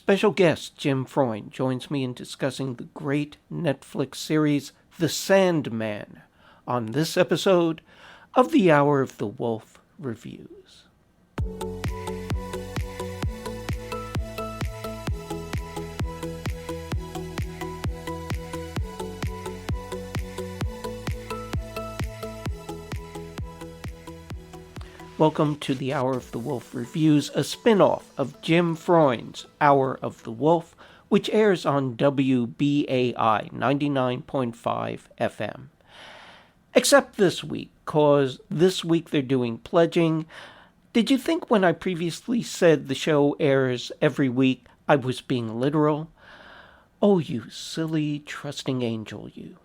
Special guest Jim Freund joins me in discussing the great Netflix series The Sandman on this episode of the Hour of the Wolf Reviews. Welcome to the Hour of the Wolf Reviews, a spin-off of Jim Freund's Hour of the Wolf, which airs on WBAI 99.5 FM. Except this week, cause this week they're doing pledging. Did you think when I previously said the show airs every week, I was being literal? Oh, you silly, trusting angel, you.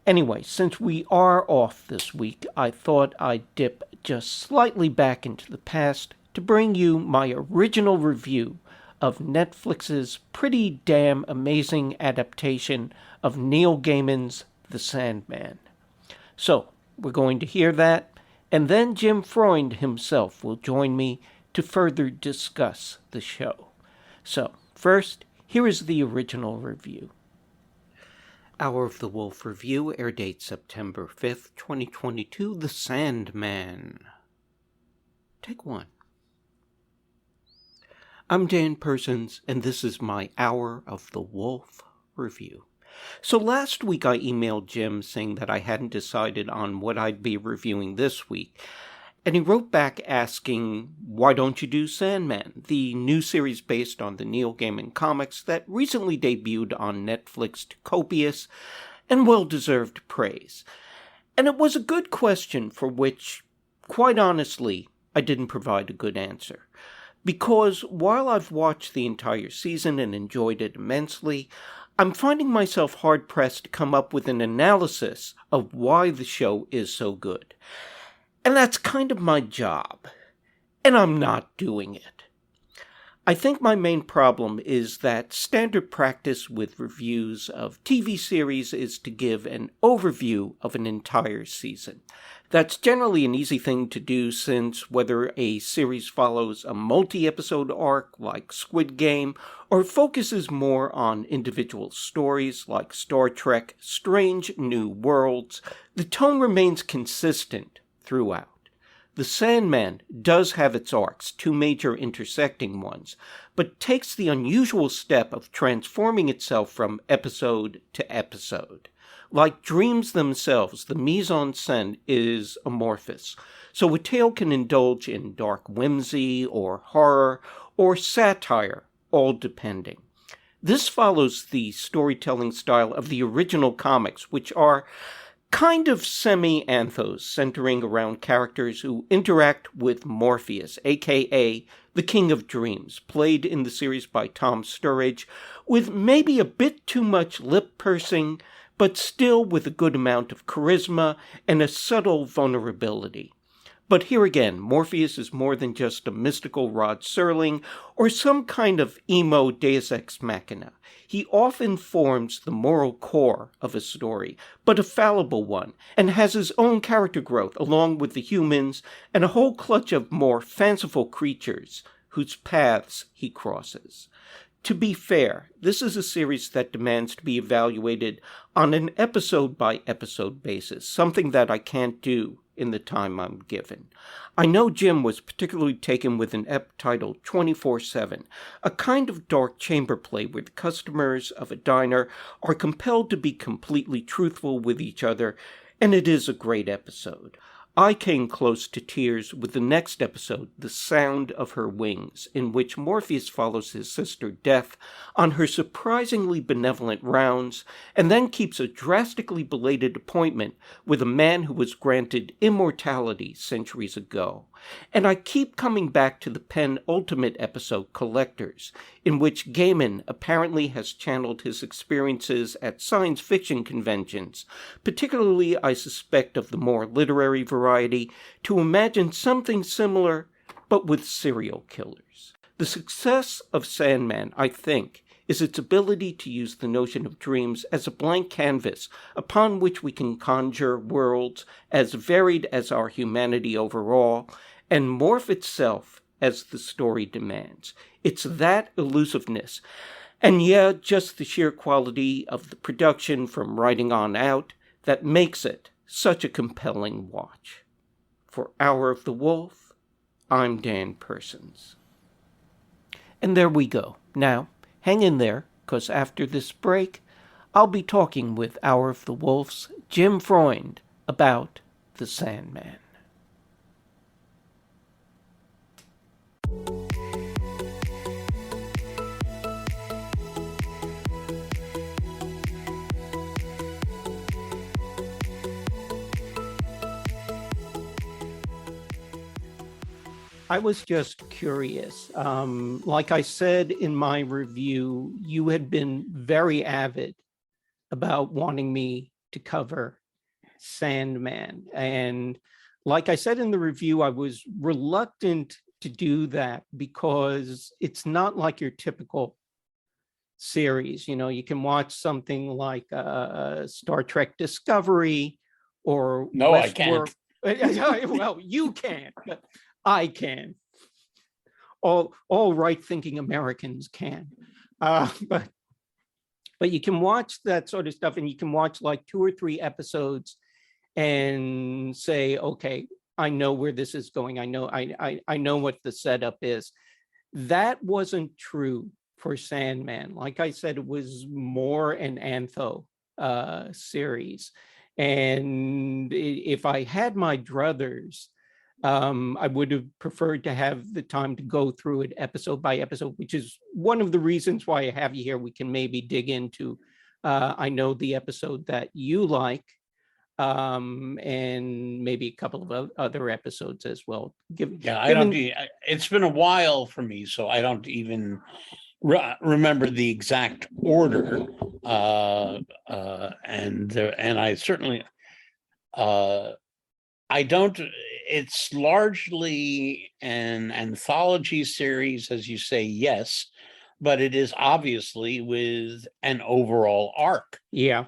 Anyway, since we are off this week, I thought I'd dip just slightly back into the past to bring you my original review of Netflix's pretty damn amazing adaptation of Neil Gaiman's The Sandman. So, we're going to hear that, and then Jim Freund himself will join me to further discuss the show. So, first, here is the original review. Hour of the Wolf Review, air date September 5th, 2022, The Sandman. Take one. I'm Dan Persons, and this is my Hour of the Wolf Review. So last week I emailed Jim saying that I hadn't decided on what I'd be reviewing this week, and he wrote back asking, why don't you do Sandman, the new series based on the Neil Gaiman comics that recently debuted on Netflix to copious and well-deserved praise. And it was a good question for which, quite honestly, I didn't provide a good answer. Because while I've watched the entire season and enjoyed it immensely, I'm finding myself hard-pressed to come up with an analysis of why the show is so good. And that's kind of my job, and I'm not doing it. I think my main problem is that standard practice with reviews of TV series is to give an overview of an entire season. That's generally an easy thing to do since whether a series follows a multi-episode arc like Squid Game or focuses more on individual stories like Star Trek Strange New Worlds, the tone remains consistent throughout. The Sandman does have its arcs, two major intersecting ones, but takes the unusual step of transforming itself from episode to episode. Like dreams themselves, the mise-en-scène is amorphous, so a tale can indulge in dark whimsy or horror or satire, all depending. This follows the storytelling style of the original comics, which are kind of semi-anthos centering around characters who interact with Morpheus, aka the King of Dreams, played in the series by Tom Sturridge, with maybe a bit too much lip-pursing, but still with a good amount of charisma and a subtle vulnerability. But here again, Morpheus is more than just a mystical Rod Serling or some kind of emo deus ex machina. He often forms the moral core of a story, but a fallible one, and has his own character growth along with the humans and a whole clutch of more fanciful creatures whose paths he crosses. To be fair, this is a series that demands to be evaluated on an episode-by-episode basis, something that I can't do in the time I'm given. I know Jim was particularly taken with an ep titled 24/7, a kind of dark chamber play where the customers of a diner are compelled to be completely truthful with each other, and it is a great episode. I came close to tears with the next episode, The Sound of Her Wings, in which Morpheus follows his sister Death on her surprisingly benevolent rounds, and then keeps a drastically belated appointment with a man who was granted immortality centuries ago. And I keep coming back to the penultimate episode, Collectors, in which Gaiman apparently has channeled his experiences at science fiction conventions, particularly I suspect of the more literary variety, to imagine something similar, but with serial killers. The success of Sandman, I think, is its ability to use the notion of dreams as a blank canvas upon which we can conjure worlds as varied as our humanity overall, and morph itself as the story demands. It's that elusiveness. And yeah, just the sheer quality of the production from writing on out that makes it such a compelling watch. For Hour of the Wolf, I'm Dan Persons. And there we go. Now, hang in there, because after this break, I'll be talking with Hour of the Wolf's Jim Freund about the Sandman. I was just curious. Like I said in my review, you had been very avid about wanting me to cover Sandman. And like I said in the review, I was reluctant to do that because it's not like your typical series. You know, you can watch something like Star Trek Discovery or No, I can't. Well, you can, but I can. All right-thinking Americans can. But you can watch that sort of stuff, and you can watch like 2 or 3 episodes and say, okay, I know where this is going. I know what the setup is. That wasn't true for Sandman. Like I said, it was more an antho series. And if I had my druthers, I would have preferred to have the time to go through it episode by episode, which is one of the reasons why I have you here. We can maybe dig into, I know the episode that you like, and maybe a couple of other episodes as well. It's been a while for me, so I don't even remember the exact order. And I certainly, I don't. It's largely an anthology series, as you say, yes, but it is obviously with an overall arc.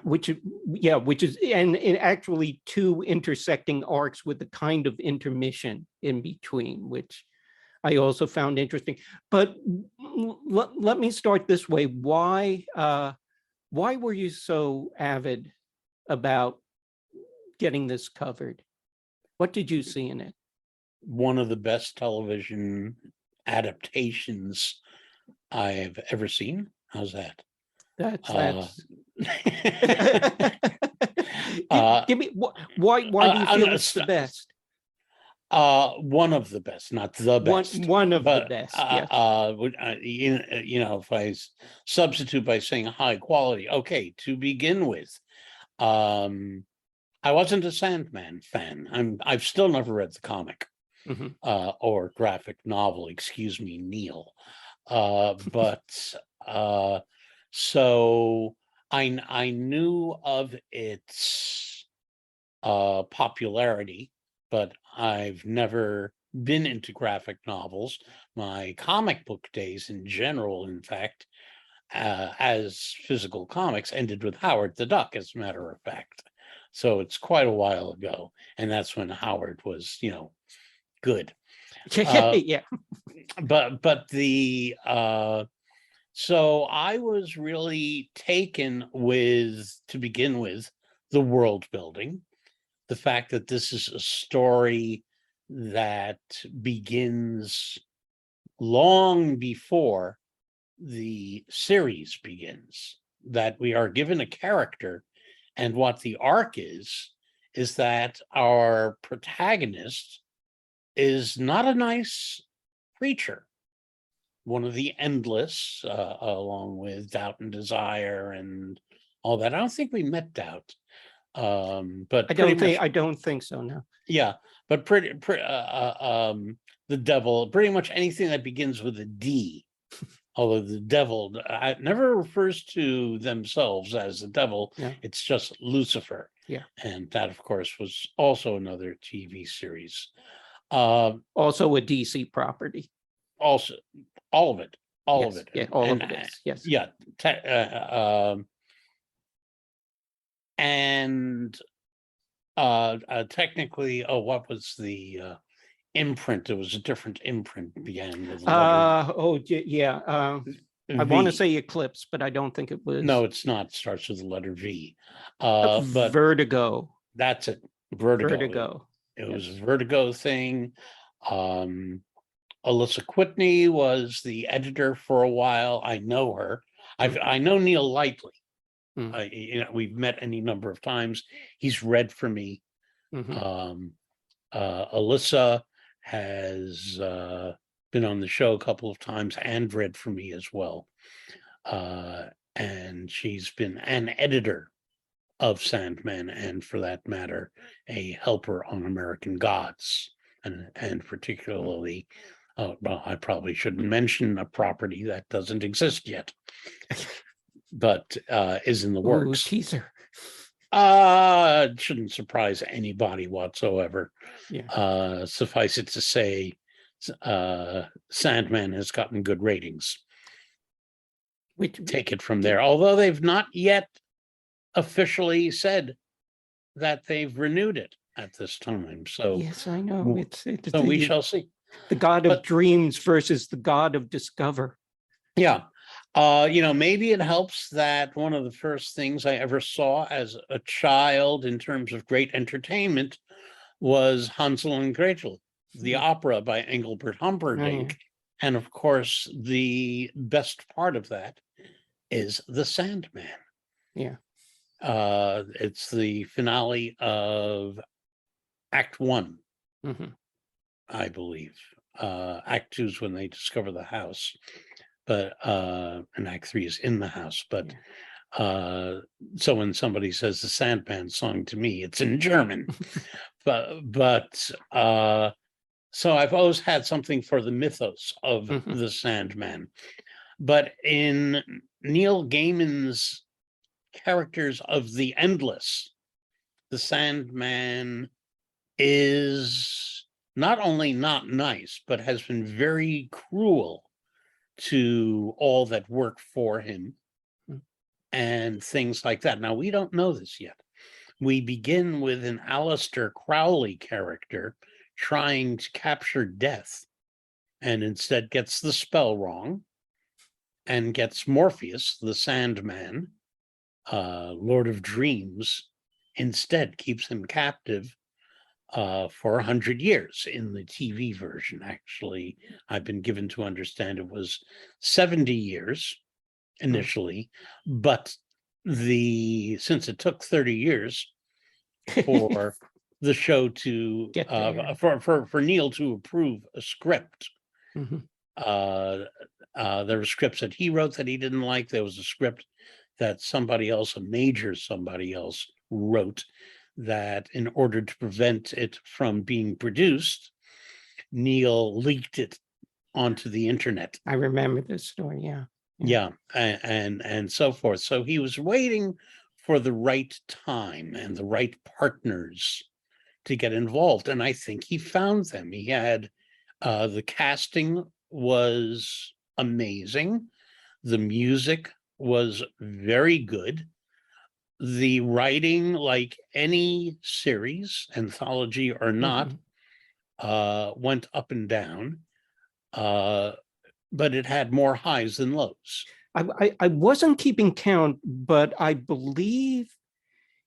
Which is and actually 2 intersecting arcs with the kind of intermission in between, which I also found interesting. But let me start this way. Why were you so avid about getting this covered? What did you see in it? One of the best television adaptations I've ever seen. How's that? That's give me why do you feel it's the best? One of the best, not the best. One of the best. Yes. You know, if I substitute by saying high quality, okay, to begin with, I wasn't a Sandman fan. I've still never read the comic, or graphic novel. Excuse me, Neil. So I knew of its popularity, but I've never been into graphic novels. My comic book days in general, in fact, as physical comics, ended with Howard the Duck, as a matter of fact. So it's quite a while ago, and that's when Howard was, you know, good. Yeah. But the so I was really taken with, to begin with, the world building, the fact that this is a story that begins long before the series begins, that we are given a character, and what the arc is that our protagonist is not a nice creature. One of the endless, along with Doubt and Desire and all that. I don't think we met Doubt, but I don't think so. No. Yeah, but the devil. Pretty much anything that begins with a D. Although the devil never refers to themselves as the devil. Yeah. It's just Lucifer. Yeah. And that, of course, was also another TV series. Also a DC property. Also, all of it. All of it. Yeah, all of it is. Yes. Yeah. And technically, what was the imprint. It was a different imprint, began with the letter yeah. I want to V. say Eclipse, but I don't think it was. No, it's not. It starts with the letter V. But Vertigo. That's it. Vertigo. Vertigo. It was a Vertigo thing. Alyssa Whitney was the editor for a while. I know her. I know Neil Lightly. We've met any number of times. He's read for me. Alyssa has been on the show a couple of times and read for me as well. And she's been an editor of Sandman, and for that matter, a helper on American Gods, and particularly, well, I probably shouldn't mention a property that doesn't exist yet, but is in the works. Teaser. It shouldn't surprise anybody whatsoever. Yeah. Suffice it to say, Sandman has gotten good ratings. Take it from there. Although they've not yet officially said that they've renewed it at this time. So yes, I know. So we shall see. The god of dreams versus the god of discover. Yeah. Maybe it helps that one of the first things I ever saw as a child in terms of great entertainment was Hansel and Gretel, the opera by Engelbert Humperdinck. And of course, the best part of that is the Sandman. Yeah. It's the finale of Act 1, I believe. Act 2 is when they discover the house, but and Act 3 is in the house. But so when somebody says the Sandman song to me, it's in German. but so I've always had something for the mythos of the Sandman. But in Neil Gaiman's Characters of the Endless, the Sandman is not only not nice, but has been very cruel to all that work for him and things like that. Now, we don't know this yet. We begin with an Aleister Crowley character trying to capture death and instead gets the spell wrong and gets Morpheus, the Sandman, Lord of Dreams, instead keeps him captive for 100 years in the TV version. Actually, I've been given to understand it was 70 years initially, but since it took 30 years for the show to for Neil to approve a script. There were scripts that he wrote that he didn't like. There was a script that somebody else, a major somebody else, wrote that in order to prevent it from being produced, Neil leaked it onto the internet. I remember this story, yeah. Yeah, and so forth. So he was waiting for the right time and the right partners to get involved. And I think he found them. He had the casting was amazing. The music was very good. The writing, like any series, anthology or not, went up and down, but it had more highs than lows. I wasn't keeping count, but I believe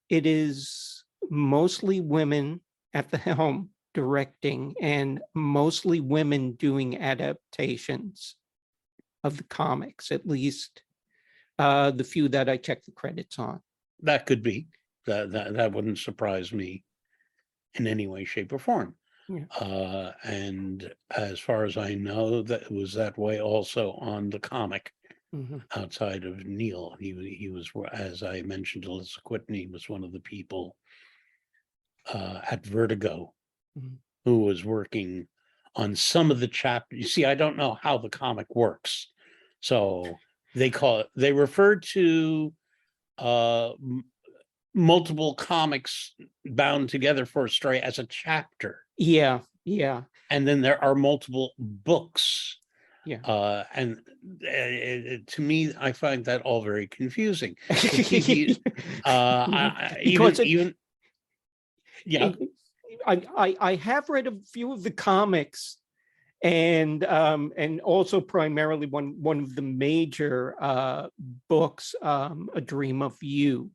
it is mostly women at the helm directing and mostly women doing adaptations of the comics, at least the few that I checked the credits on. That could be. That wouldn't surprise me in any way, shape, or form. Yeah. And as far as I know, that it was that way also on the comic. Outside of Neil, he was, as I mentioned, Alyssa Whitney was one of the people at Vertigo who was working on some of the chapters. You see, I don't know how the comic works, so they referred to multiple comics bound together for a story as a chapter. Yeah. And then there are multiple books. Yeah. And to me, I find that all very confusing. I have read a few of the comics, and also primarily one of the major books, A Dream of You.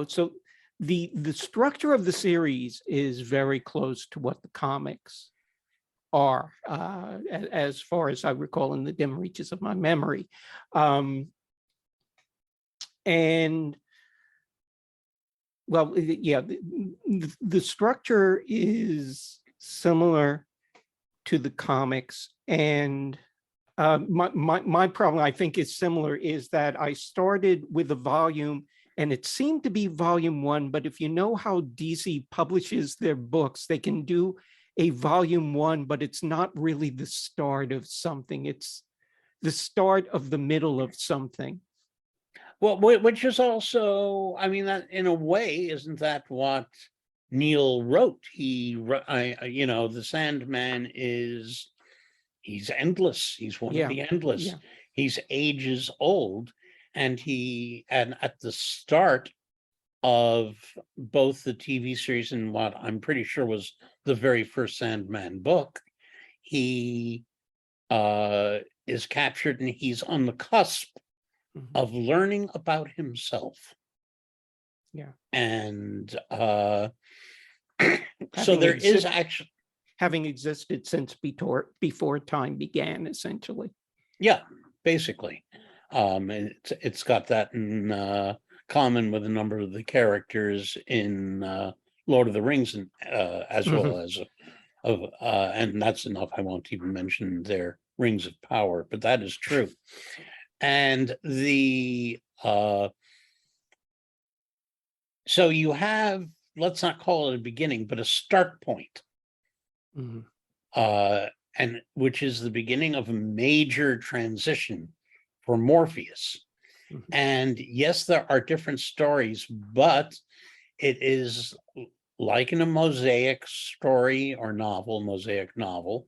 So the structure of the series is very close to what the comics are, as far as I recall in the dim reaches of my memory. And well, yeah, the structure is similar to the comics, and my problem, I think, is similar, is that I started with a volume and it seemed to be volume 1, but if you know how DC publishes their books, they can do a volume 1, but it's not really the start of something. It's the start of the middle of something. Well, which is also, I mean, that in a way, isn't that what Neil wrote? The Sandman he's endless. He's one of the endless. Yeah. He's ages old, and at the start of both the TV series and what I'm pretty sure was the very first Sandman book, he is captured, and he's on the cusp of learning about himself. Yeah. And so there is actually having existed since before time began, essentially. Yeah, basically. It's got that in common with a number of the characters in Lord of the Rings, and as well as and that's enough. I won't even mention their rings of power, but that is true. And so you have, let's not call it a beginning, but a start point. And which is the beginning of a major transition for Morpheus. And yes, there are different stories, but it is like in a mosaic story or mosaic novel.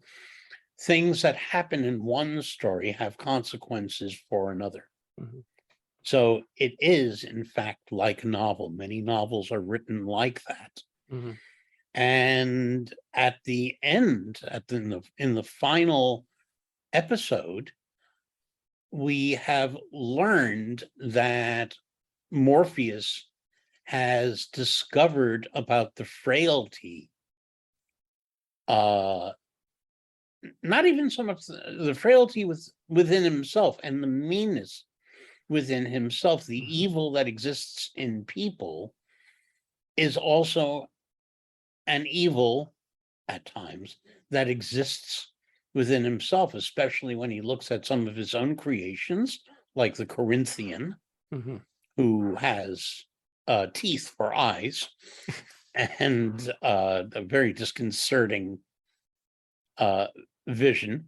Things that happen in one story have consequences for another. So it is, in fact, like a novel. Many novels are written like that. And at the end, in the final episode, we have learned that Morpheus has discovered about the frailty, not even so much the frailty within himself and the meanness within himself. The evil that exists in people is also an evil at times that exists within himself, especially when he looks at some of his own creations, like the Corinthian, who has teeth for eyes, and a very disconcerting vision.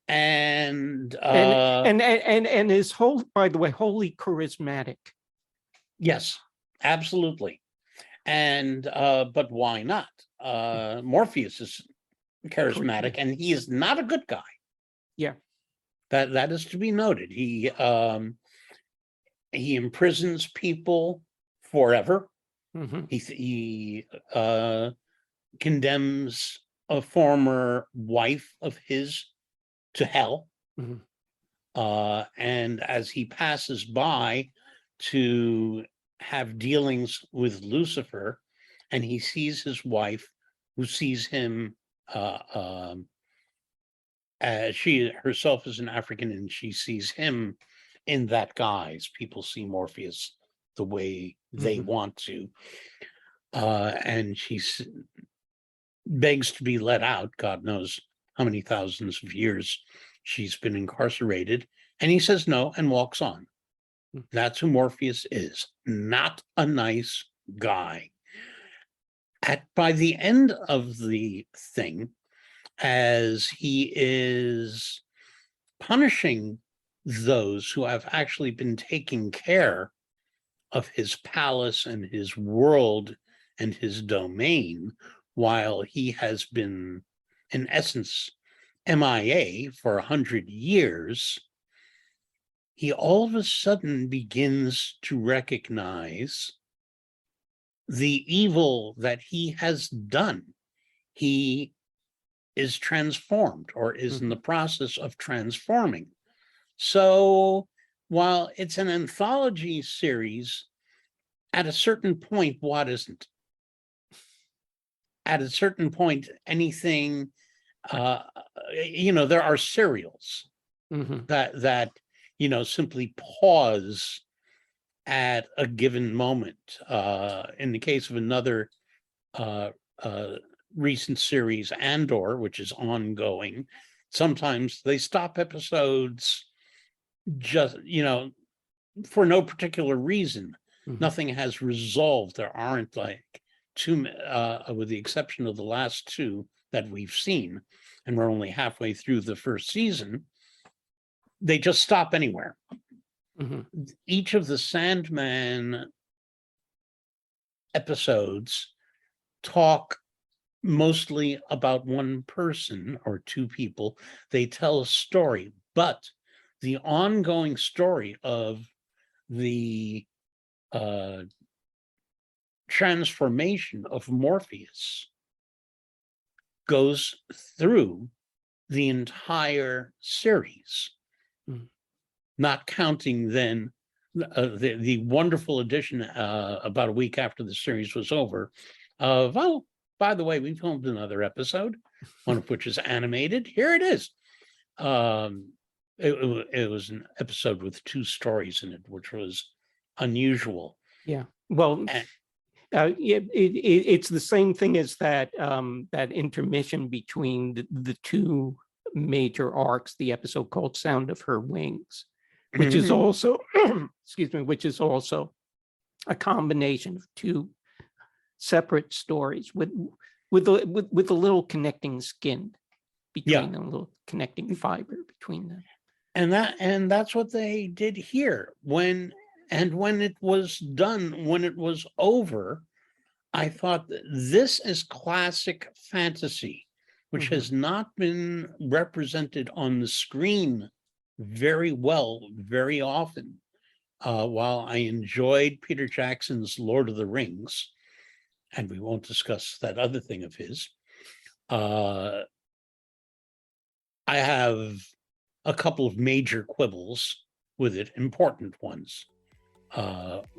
And is by the way, wholly charismatic. Yes, absolutely. And but why not? Morpheus is charismatic, and he is not a good guy. Yeah, that is to be noted. He imprisons people forever. He condemns a former wife of his to hell, and as he passes by to have dealings with Lucifer, and he sees his wife, who sees him as she herself is an African, and she sees him in that guise. People see Morpheus the way they want to, and she begs to be let out. God knows how many thousands of years she's been incarcerated, and he says no and walks on. That's who Morpheus is. Not a nice guy. By the end of the thing, as he is punishing those who have actually been taking care of his palace and his world and his domain, while he has been, in essence, MIA for 100 years, he all of a sudden begins to recognize the evil that he has done, he is transformed or is in the process of transforming. So while it's an anthology series, at a certain point, what isn't? At a certain point, anything, there are serials that simply pause at a given moment. In the case of another recent series, Andor, which is ongoing, sometimes they stop episodes just, for no particular reason. Nothing has resolved. There aren't like two, with the exception of the last two that we've seen, and we're only halfway through the first season. They just stop anywhere. Each of the Sandman episodes talk mostly about one person or two people. They tell a story, but the ongoing story of the transformation of Morpheus goes through the entire series, not counting then the wonderful addition about a week after the series was over of, oh, by the way, we filmed another episode, one of which is animated. Here it is. It was an episode with two stories in it, which was unusual. Yeah. Well, it's the same thing as that that intermission between the two major arcs, the episode called Sound of Her Wings, which is also, excuse me, which is also a combination of two separate stories with a little connecting skin between them, a little connecting fiber between them. And that's what they did here. When it was done, when it was over, I thought this is classic fantasy, which has not been represented on the screen very well, very often. While I enjoyed Peter Jackson's Lord of the Rings, and we won't discuss that other thing of his, I have a couple of major quibbles with it, important ones.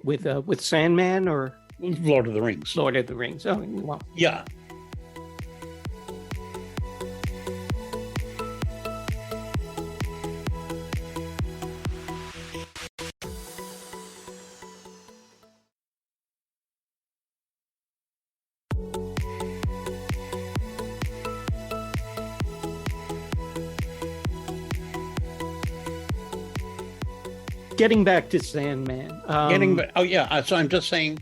With Sandman or Lord of the Rings? Lord of the Rings. Oh, well. Yeah. Getting back to Sandman. So I'm just saying,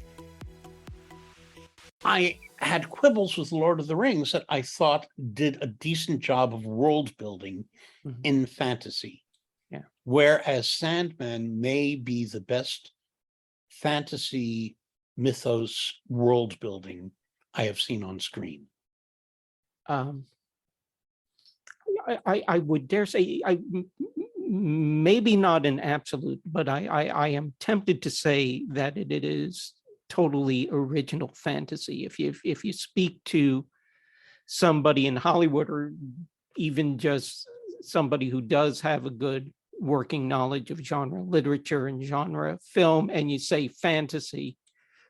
I had quibbles with Lord of the Rings that I thought did a decent job of world building in fantasy. Yeah. Whereas Sandman may be the best fantasy mythos world building I have seen on screen. I would dare say, maybe not an absolute, but I am tempted to say that it is totally original fantasy. If you speak to somebody in Hollywood, or even just somebody who does have a good working knowledge of genre literature and genre film, and you say fantasy,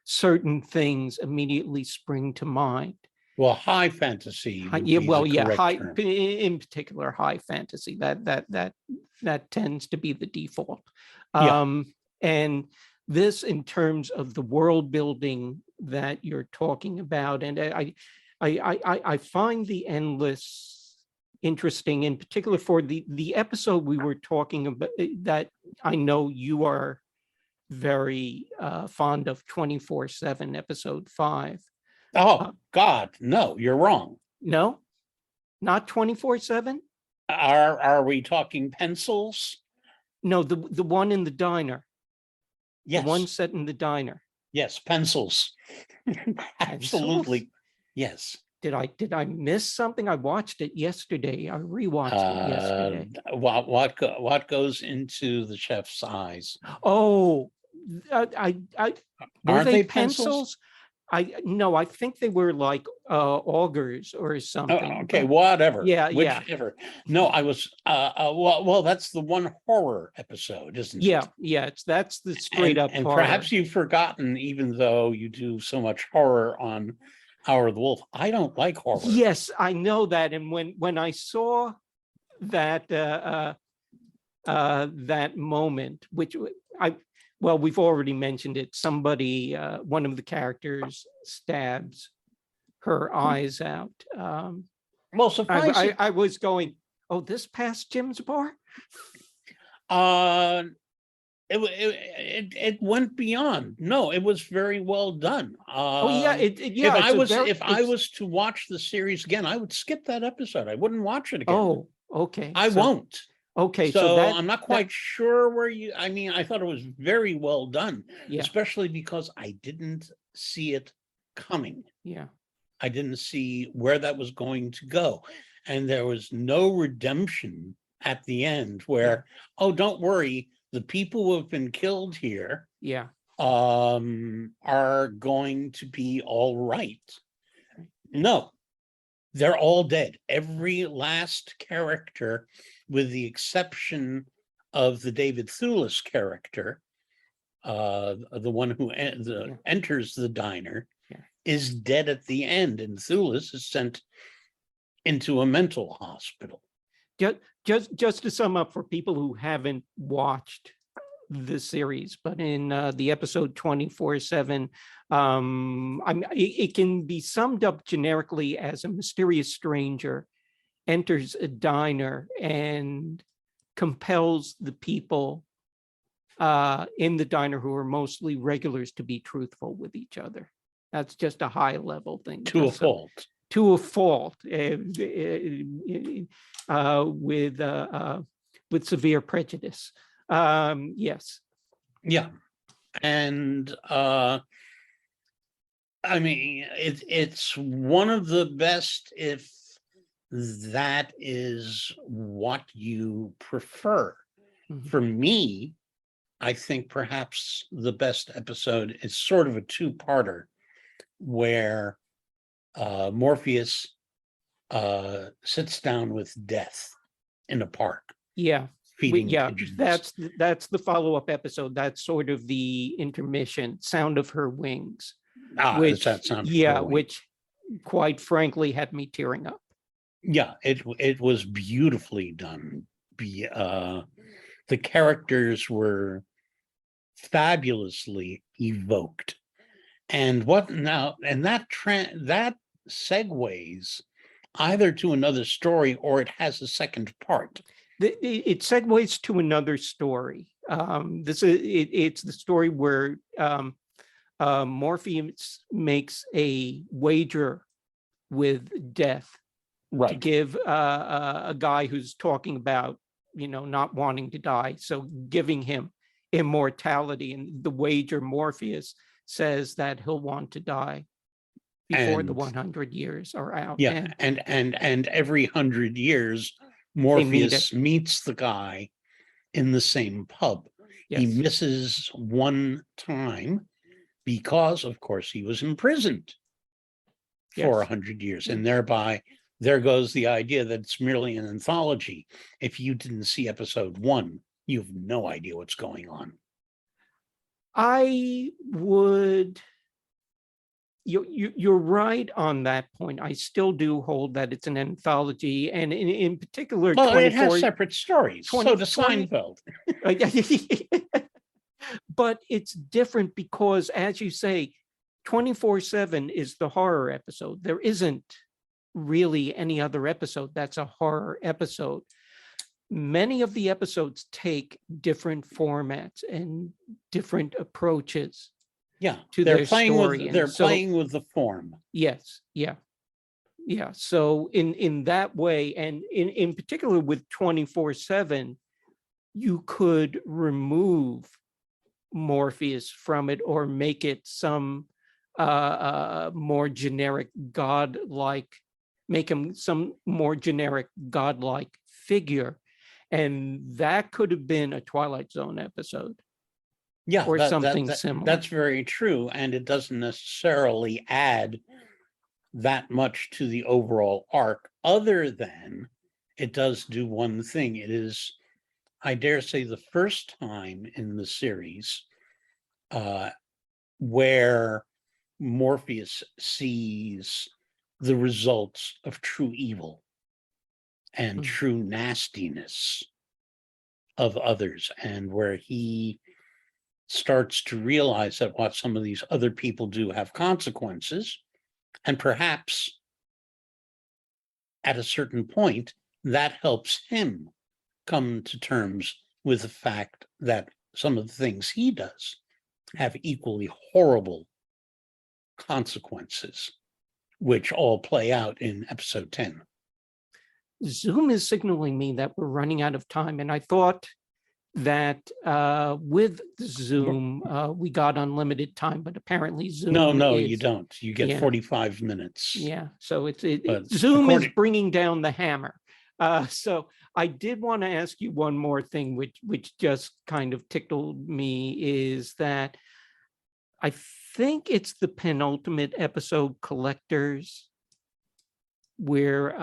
certain things immediately spring to mind. Well, high fantasy. High, in particular, high fantasy. That tends to be the default. And this, in terms of the world building that you're talking about, and I find the Endless interesting, in particular for the episode we were talking about, that I know you are very fond of, 24/7, episode 5. Oh, God, no, you're wrong. No, not 24/7. Are we talking pencils? No, the one in the diner. Yes. The one set in the diner. Yes, pencils. Absolutely. Yes. Did I miss something? I watched it yesterday. I rewatched it yesterday. What goes into the chef's eyes? Oh, were Aren't they pencils? I think they were like augurs or something. Okay, But whatever, yeah, yeah, whichever. No, I was well, that's the one horror episode, isn't it? yeah. That's the straight up And horror. perhaps you've forgotten, even though you do so much horror on Hour of the Wolf, I don't like horror. Yes, I know that. And when I saw that that moment, which we've already mentioned it. Somebody, one of the characters, stabs her eyes out. Well, suffice it. I was going, oh, this past Jim's bar? It went beyond. No, it was very well done. Oh yeah, If I was to watch the series again, I would skip that episode. I wouldn't watch it again. Oh, okay. I won't. Okay, so I'm not quite sure where you. I mean, I thought it was very well done, especially because I didn't see it coming. Yeah, I didn't see where that was going to go, and there was no redemption at the end. Where, oh, don't worry, the people who have been killed here, are going to be all right. No, they're all dead. Every last character, with the exception of the David Thewlis character, the one who enters the diner, is dead at the end, and Thewlis is sent into a mental hospital. Just to sum up for people who haven't watched the series, but in the episode 24/7, it can be summed up generically as a mysterious stranger enters a diner and compels the people in the diner, who are mostly regulars, to be truthful with each other. That's just a high level thing. To a fault. To a fault, with severe prejudice. Yes. Yeah. And I mean, it's one of the best, if that is what you prefer. Mm-hmm. For me, I think perhaps the best episode is sort of a two-parter, where Morpheus sits down with Death in a park. Yeah. Feeding pigeons. That's the follow-up episode. That's sort of the intermission, Sound of Her Wings. Which, that sound of her wings. Which quite frankly had me tearing up. Yeah, it was beautifully done. The characters were fabulously evoked. And that segues either to another story, or it has a second part. It segues to another story. It's the story where Morpheus makes a wager with Death, to give a guy who's talking about, not wanting to die, so giving him immortality. And the wager, Morpheus says that he'll want to die before the 100 years are out. Yeah, and every 100 years, Morpheus meets the guy in the same pub. Yes. He misses one time because, of course, he was imprisoned for 100 years, and thereby there goes the idea that it's merely an anthology. If you didn't see episode 1, you have no idea what's going on. You're right on that point. I still do hold that it's an anthology, and in particular, it has separate stories. So does Seinfeld. But it's different because, as you say, 24/7 is the horror episode. There isn't really any other episode that's a horror episode. Many of the episodes take different formats and different approaches. Yeah, to they're their playing story. Playing with the form. Yes, yeah. So in that way, and in particular with 24/7, you could remove Morpheus from it, or make it some more generic godlike, make him some more generic godlike figure, and that could have been a Twilight Zone episode. Yeah, or something similar. that's very true. And it doesn't necessarily add that much to the overall arc, other than it does do one thing. It is, I dare say, the first time in the series where Morpheus sees the results of true evil and true nastiness of others, and where he starts to realize that what some of these other people do have consequences, and perhaps at a certain point that helps him come to terms with the fact that some of the things he does have equally horrible consequences, which all play out in episode 10. Zoom is signaling me that we're running out of time, and I thought that with Zoom we got unlimited time, but apparently Zoom No, is, you don't. You get 45 minutes. Yeah, so Zoom is bringing down the hammer. So I did want to ask you one more thing, which just kind of tickled me, is that I think it's the penultimate episode, Collectors, where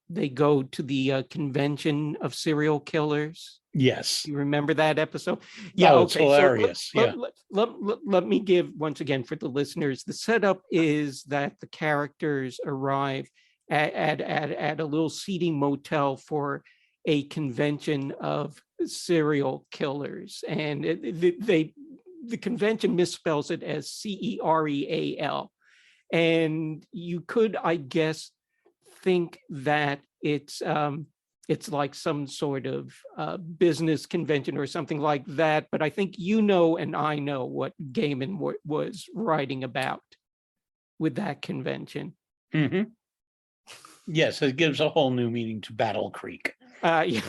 they go to the convention of serial killers. Yes. You remember that episode? Yeah, oh, it's hilarious. So let me give, once again, for the listeners, the setup is that the characters arrive at a little seating motel for a convention of serial killers, and the convention misspells it as CEREAL. And you could, I guess, think that it's like some sort of business convention or something like that. But I think you know and I know what Gaiman was writing about with that convention. Mm-hmm. Yes, it gives a whole new meaning to Battle Creek. Yeah.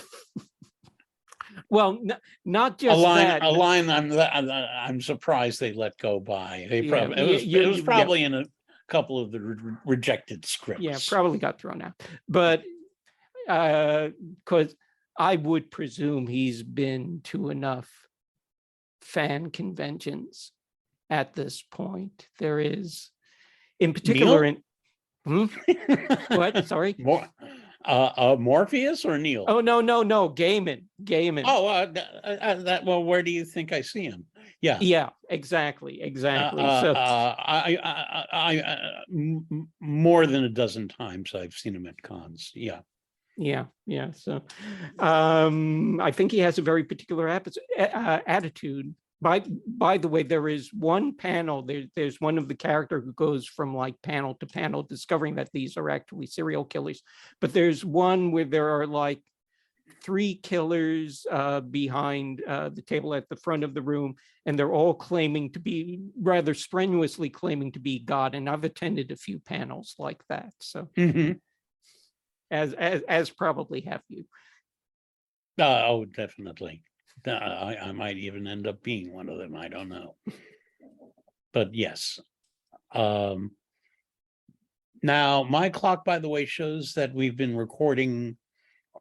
Well, not just that. A line I'm surprised they let go by. It was probably in a couple of the rejected scripts. Yeah, probably got thrown out. But because I would presume he's been to enough fan conventions at this point. There is, in particular, what? Sorry. Morpheus or Neil? Oh, no, Gaiman. Well, where do you think I see him? Yeah, exactly. So I more than a dozen times I've seen him at cons. Yeah. So I think he has a very particular attitude. By the way, there is one panel, there's one of the character who goes from like panel to panel discovering that these are actually serial killers. But there's one where there are like 3 killers behind the table at the front of the room, and they're all claiming to be, rather strenuously claiming to be God. And I've attended a few panels like that. So as probably have you. Oh, definitely. I might even end up being one of them. I don't know. But yes. Now, my clock, by the way, shows that we've been recording,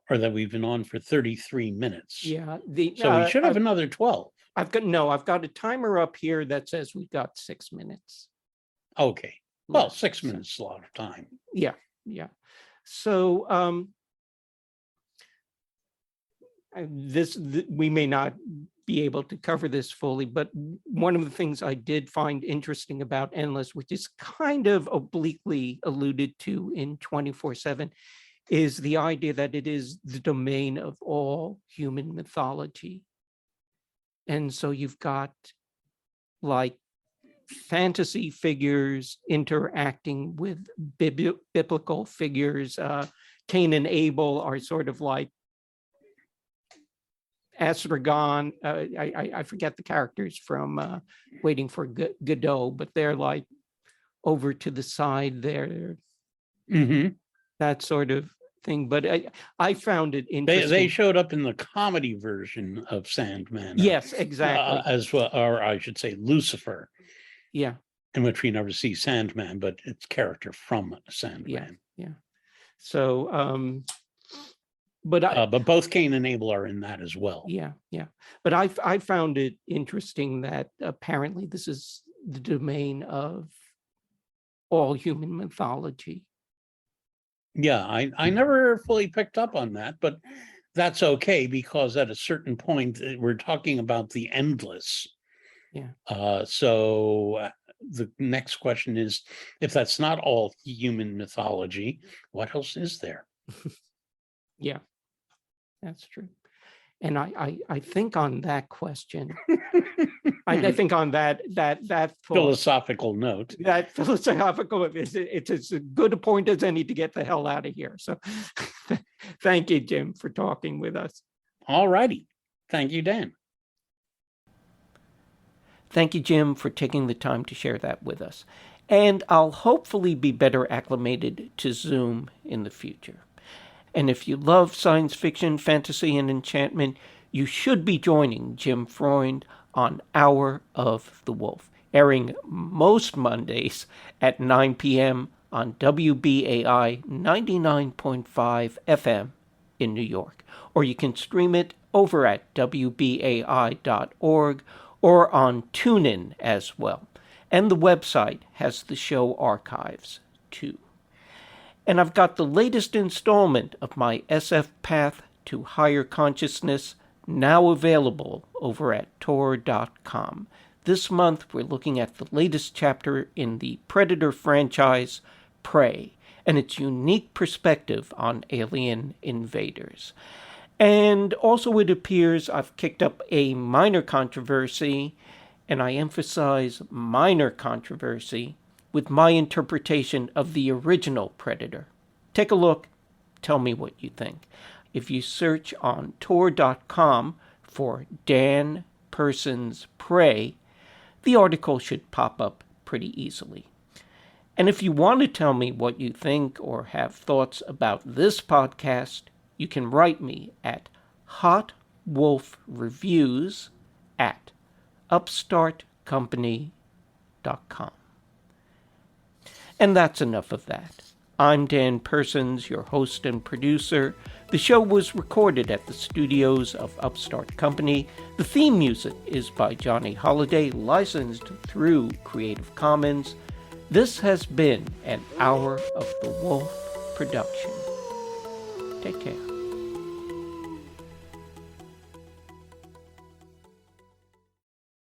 or that we've been on for 33 minutes. Yeah. So we should have another 12. I've got a timer up here that says we've got 6 minutes. Okay. Well, 6 minutes is a lot of time. Yeah. So we may not be able to cover this fully, but one of the things I did find interesting about Endless, which is kind of obliquely alluded to in 24/7, is the idea that it is the domain of all human mythology. And so you've got like fantasy figures interacting with biblical figures. Cain and Abel are sort of like Astragon. I forget the characters from Waiting for Godot, but they're like over to the side there. That sort of thing. But I found it interesting. They showed up in the comedy version of Sandman. Yes, exactly. As well, or I should say Lucifer. Yeah. In which we never see Sandman, but it's character from Sandman. Yeah. So But both Cain and Abel are in that as well. Yeah. But I found it interesting that apparently this is the domain of all human mythology. Yeah, I never fully picked up on that, but that's okay, because at a certain point we're talking about the endless. Yeah. So the next question is, if that's not all human mythology, what else is there? Yeah, that's true. And I think on that question, I think on that thought, Philosophical note. that philosophical, it's as good a point as any to get the hell out of here. So thank you, Jim, for talking with us. All righty. Thank you, Dan. Thank you, Jim, for taking the time to share that with us. And I'll hopefully be better acclimated to Zoom in the future. And if you love science fiction, fantasy, and enchantment, you should be joining Jim Freund on Hour of the Wolf, airing most Mondays at 9 p.m. on WBAI 99.5 FM in New York. Or you can stream it over at WBAI.org or on TuneIn as well. And the website has the show archives, too. And I've got the latest installment of my SF Path to Higher Consciousness now available over at Tor.com. This month, we're looking at the latest chapter in the Predator franchise, Prey, and its unique perspective on alien invaders. And also, it appears I've kicked up a minor controversy, and I emphasize minor controversy, with my interpretation of the original Predator. Take a look, tell me what you think. If you search on Tor.com for Dan Person's Prey, the article should pop up pretty easily. And if you want to tell me what you think or have thoughts about this podcast, you can write me at HotWolfReviews@upstartcompany.com. And that's enough of that. I'm Dan Persons, your host and producer. The show was recorded at the studios of Upstart Company. The theme music is by Johnny Holiday, licensed through Creative Commons. This has been an Hour of the Wolf production. Take care.